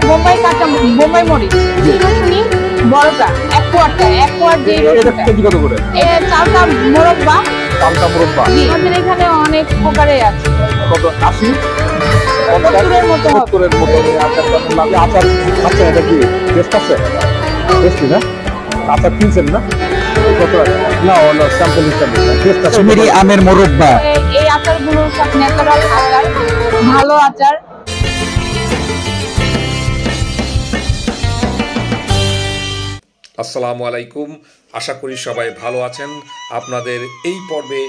বোম্বাই কাঁচা বোম্বাই মরিচ রসুনি বড়টা এক কোয়ার যে এটা কেজি কত করে? চালটা মোরব্বা। চালটা মোরব্বা আমাদের এখানে অনেক প্রকারের আছে। কত? 80 70-এর মতো হবে। 70-এর মতো লাগে। আচার খাচ্ছেন, এটা কি টেস্ট আছে? টেস্টি না? আচার কিনছেন না? কত? না হলো স্যাম্পল হিসাবে টেস্ট আছে। কাশ্মীরি আমের মোরব্বা। এই আচারগুলো সব ন্যাচারাল আচার, ভালো আচার। আসসালামু আলাইকুম, আশা করি সবাই ভালো আছেন। আপনাদের এই পর্বে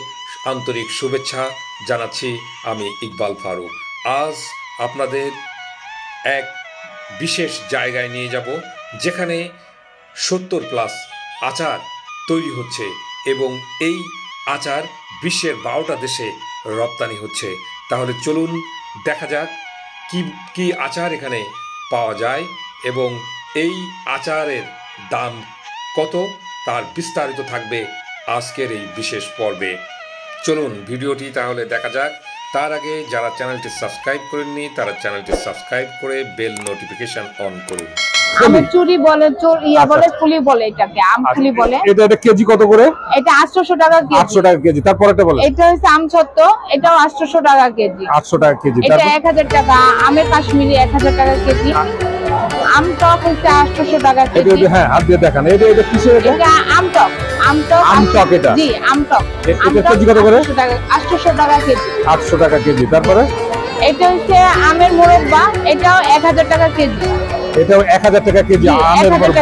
আন্তরিক শুভেচ্ছা জানাচ্ছি আমি ইকবাল ফারুক। আজ আপনাদের এক বিশেষ জায়গায় নিয়ে যাব, যেখানে 70+ আচার তৈরি হচ্ছে এবং এই আচার বিশ্বের 12টা দেশে রপ্তানি হচ্ছে। তাহলে চলুন দেখা যাক কি আচার এখানে পাওয়া যায় এবং এই আচারের দাম কত, তার বিস্তারিত থাকবে আজকের এই বিশেষ পর্বে। চলুন ভিডিওটি তাহলে দেখা যাক। তার আগে যারা চ্যানেলটি সাবস্ক্রাইব করেননি তারা চ্যানেলটি সাবস্ক্রাইব করে বেল নোটিফিকেশন অন করুন। আমের চুরি বলে, বলে ফুলি বলে, এটাকে আম ফুলি বলে। এটা কেজি কত করে? এটা 800 টাকা কেজি। 800 টাকা কেজি। তারপর একটা বলেন। এটা হচ্ছে আম ছত্ত, এটাও 800 টাকা কেজি। 800 টাকা কেজি। এটা 1000 টাকা। আমের কাশ্মীরি 1000 টাকা কেজি। আম টক হচ্ছে 800 টাকা কেজি। এটা হ্যাঁ, হাত দিয়ে দেখান। এটা কিসের? এটা আম টক। আম টক এটা? জি, আম টক। এটা কেজি কত করে? 800 টাকা কেজি। 800 টাকা কেজি। তারপরে এটা হচ্ছে আমের মোরব্বা, এটাও 1000 টাকা কেজি। এটাও 1000 টাকা কেজি আমের মোরব্বা।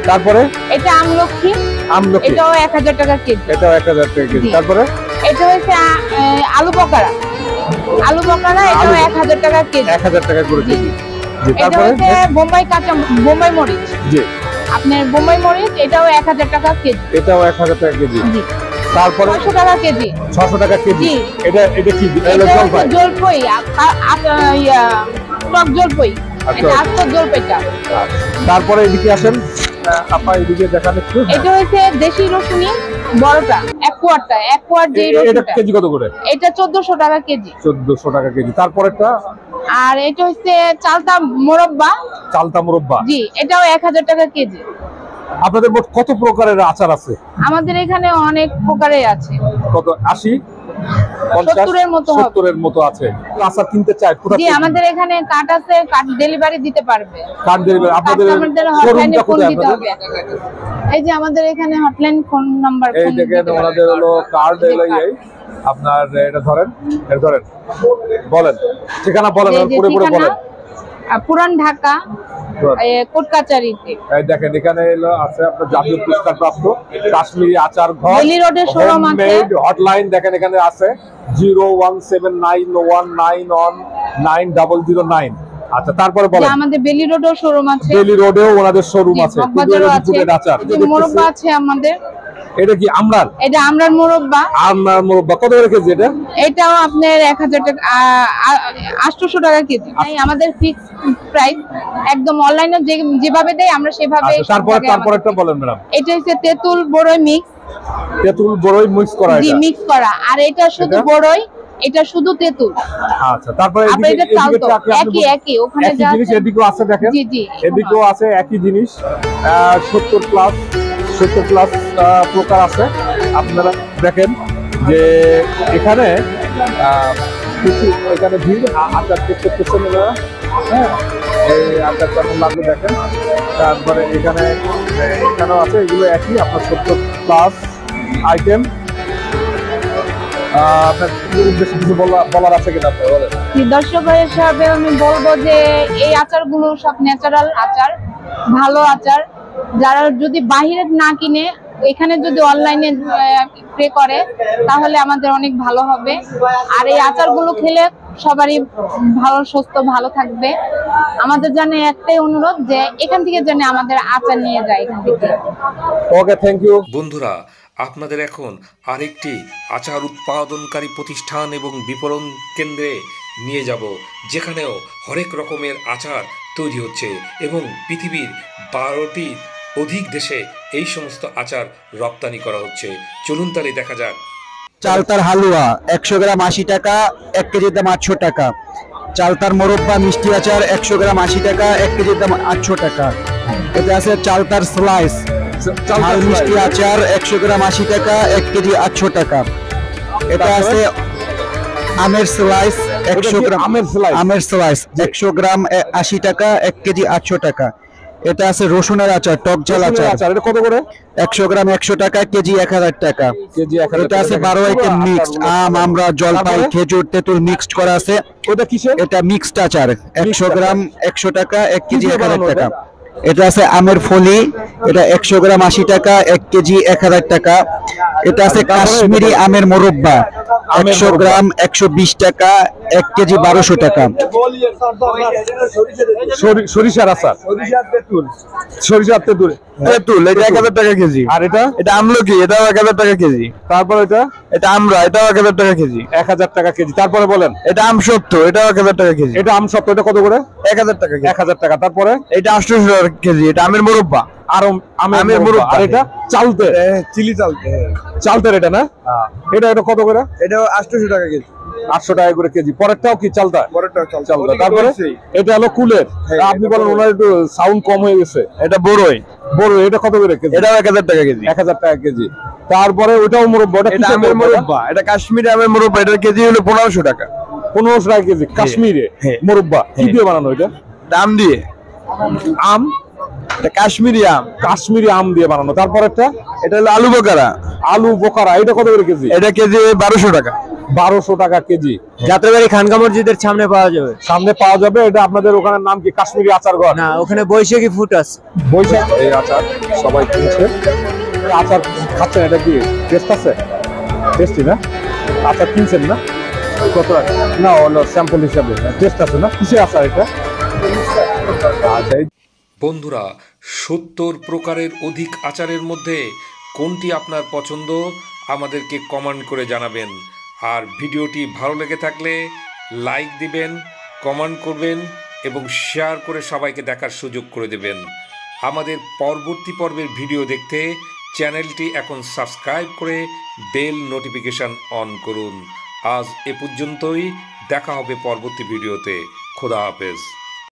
তারপরে এটা আমলক্ষী, আমলক্ষী এটাও 1000 টাকা কেজি। এটাও 1000 টাকা কেজি। তারপরে এটা হচ্ছে আলু বকারা, এটাও 1000 টাকা কেজি। 1000 টাকা করে কেজি। জি, এটা তারপরে হচ্ছে বোম্বাই কাঁচা বোম্বাই মরিচ। জি, আপনার বোম্বাই মরিচ, এটাও 1000 টাকা কেজি। এটাও 1000 টাকা কেজি। জি। তারপরে 600 টাকা কেজি। 600 টাকা কেজি। জি। এটা কি? এটা হচ্ছে জলপাই, টক জলপাই। এটা আস্ত জলপাইটা। তারপরে এদিকে আসেন আপা, এদিকে দেখান একটু। এটা হচ্ছে দেশি রসুনি বড়টা এক কোয়ার যে এটা রসুনটা। কেজি কত করে? এটা 1400 টাকা কেজি। 1400 টাকা কেজি। তারপরেরটা? আর এটা হচ্ছে চালতা মোরব্বা। চালতা মোরব্বা। জি, এটাও 1000 টাকা কেজি। আপনাদের মোট কত প্রকারের আচার আছে? আমাদের এখানে অনেক প্রকারের আছে। কত? 80 70-এর মতো হবে। 70-এর মতো আছে। আচার কিনতে চাই কোথায়? জি, আমাদের এখানে কার্ড আছে, কার্ড ডেলিভারি দিতে পারবে। কার্ড ডেলিভারি আপনাদের হটলাইনে ফোন কোথায় দিতে হবে। এই যে আমাদের এখানে হটলাইন ফোন নাম্বার। এই দেখেন, ওনাদের হলো কার্ড এই আপনার। এটা ধরেন, বলেন ঠিকানা বলেন, পুরো বলেন। পুরান ঢাকা কোটকাচারিতে। এই দেখেন, এখানে এলো আছে আপনার জাতীয় পুরস্কার প্রাপ্ত কাশ্মীরি আচার ঘর, বেলি রোডের শোরুম আছে। হটলাইন দেখেন এখানে আছে 01791190009। আচ্ছা, তারপরে বলেন। আমাদের বেলি রোডেও শোরুম আছে। বেলি রোডেও ওনাদের শোরুম আছে। বাজারও আছে। মোরব্বা আছে আমাদের। এটা কি আমরার? এটা আমরার মোরব্বা। আমরার মোরব্বা কত করে কেজি এটা? এটাও আপনার 1000 টাকা 800 টাকা কেজি। আমাদের ফিক্স প্রাইস, একদম অনলাইনে যেভাবে দেয় আমরা সেভাবে। তারপরটা বলেন ম্যাডাম। এটা হচ্ছে তেঁতুল বড়ই মিক্স। তেঁতুল বড়ই মিক্স করা? জি, মিক্স করা। আর এটা শুধু বড়ই, এটা শুধু তেঁতুল। আচ্ছা, তারপরে একই ওখানে যা আছে এদিকেও আছে দেখেন। জি জি, এদিকেও আছে একই জিনিস। 70+ প্রকার আছে। আপনারা দেখেন যে এখানে এখানে ভিড় আচার করতেছেন ওনারা। হ্যাঁ, এই আচার কেমন লাগবে দেখেন। তারপরে এখানেও আছে, এগুলো একই আপনার 70+ আইটেম। আপনার উদ্দেশ্যে কিছু বলার আছে কিনা আপনি বলেন? দর্শক হিসাবে আমি বলবো যে এই আচারগুলো সব ন্যাচারাল আচার, ভালো আচার। যারা যদি বাহিরে না কিনে এখানে যদি অনলাইনে পে করে তাহলে আমাদের অনেক ভালো হবে। আর এই আচারগুলো খেলে সবারই ভালো, সুস্থ ভালো থাকবে। আমাদের জন্য একটাই অনুরোধ যে এখান থেকে যেন আমাদের আচার নিয়ে যায় এখান থেকে। ওকে, থ্যাংক ইউ। বন্ধুরা, আপনাদের এখন আরেকটি আচার উৎপাদনকারী প্রতিষ্ঠান এবং বিপণন কেন্দ্রে নিয়ে যাব, যেখানেও হরেক রকমের আচার তৈরি হচ্ছে এবং পৃথিবীর 12টি অধিক দেশে এই সমস্ত আচার রপ্তানি করা হচ্ছে। চলুন তাহলে দেখা যাক। চালতার হালুয়া 100 গ্রাম 80 টাকা, 1 কেজির দাম 800 টাকা। চালতার মোরব্বা মিষ্টি আচার 100 গ্রাম 80 টাকা, 1 কেজির দাম 800 টাকা। এটা আছে চালতার স্লাইস ঝাল মিষ্টি আচার 100 গ্রাম 80 টাকা, 1 কেজি 800 টাকা। এটা আছে আমের স্লাইস 100 গ্রাম আমের স্লাইস 100 গ্রাম 80 টাকা, 1 কেজি 800 টাকা। এটা আছে রসুনের আচার টক ঝাল আচার, এটা কত করে? 100 গ্রাম 100 টাকা, কেজি 1000 টাকা। কেজি 1000 এটা আছে 12 আইটেম মিক্সড, আম আমরা জলপাই খেজুর তেঁতুল মিক্সড করা আছে। ওটা কিসের? এটা মিক্সড আচার 100 গ্রাম 100 টাকা, 1 কেজি 1000 টাকা। এটা আছে আমের ফলি, এটা 100 গ্রাম 80 টাকা, 1 কেজি 1000 টাকা। এটা আছে কাশ্মীরি আমের মোরব্বা 100 গ্রাম 120 টাকা, 1 কেজি 1200 টাকা। সরিষার আচার, সরিষার তেঁতুল, তেঁতুল এটা 1000 টাকা কেজি। আর এটা এটা আমলকি, এটাও 1000 টাকা কেজি। তারপর এটা আমরা, এটাও 1000 টাকা কেজি। 1000 টাকা কেজি। তারপরে বলেন এটা আমসত্ত্ব, এটাও 1000 টাকা কেজি। এটা আম সত্ত্ব, এটা কত করে? 1000 টাকা কেজি। 1000 টাকা। তারপরে এটা 800 টাকা কেজি, এটা আমের মোরব্বা। আর আমের মোরব্বা। আর এটা চালতে, চিলি চালতে, চালতের এটা না? এটা কত করে? এটা 800 টাকা কেজি। 800 টাকা করে কেজি। পরেরটাও কি চালতা? চালতা। তারপরে এটা হলো কুলের। আপনি বলেন ওনার একটু সাউন্ড কম হয়ে গেছে। এটা বড়ই, বড়, এটা কত করে কেজি? এটাও 1000 টাকা কেজি। 1000 টাকা কেজি। তারপরে ওটাও মোরব্বা, ওটা এটা কিসের আমের মোরব্বা? মোরব্বা, এটা কাশ্মীরি আমের মোরব্বা, এটার কেজি হলো 1500 টাকা। 1500 টাকা কেজি কাশ্মীরে হ্যাঁ। মোরব্বা। কি দিয়ে বানানো এটা? দাম দিয়ে আম, এটা কাশ্মীরি আম, কাশ্মীরি আম দিয়ে বানানো। তারপর একটা এটা হলো আলু বোকারা, আলু বোকারা, এটা কত করে কেজি? এটা কেজি 1200 টাকা। 1200 টাকা কেজি। যাত্রাবাড়ি খানকা মসজিদের সামনে পাওয়া যাবে। সামনে পাওয়া যাবে। এটা আপনাদের ওখানের নাম কি? কাশ্মীরি আচার ঘর না, ওখানে বৈশাখী ফুট আছে। বৈশাখ। এই আচার সবাই কিনছে। এই আচার খাচ্ছেন, এটা কি টেস্ট আছে? টেস্টি না? আচার কিনছেন না? কত টাকা? না, হলো স্যাম্পল হিসাবে। টেস্ট আছে না? কিসের আচার এটা? আচ্ছা, বন্ধুরা, 70 প্রকারের অধিক আচারের মধ্যে কোনটি আপনার পছন্দ আমাদেরকে কমেন্ট করে জানাবেন। আর ভিডিওটি ভালো লেগে থাকলে লাইক দিবেন, কমেন্ট করবেন এবং শেয়ার করে সবাইকে দেখার সুযোগ করে দেবেন। আমাদের পরবর্তী পর্বের ভিডিও দেখতে চ্যানেলটি এখন সাবস্ক্রাইব করে বেল নোটিফিকেশন অন করুন। আজ এ পর্যন্তই, দেখা হবে পরবর্তী ভিডিওতে। খোদা হাফেজ।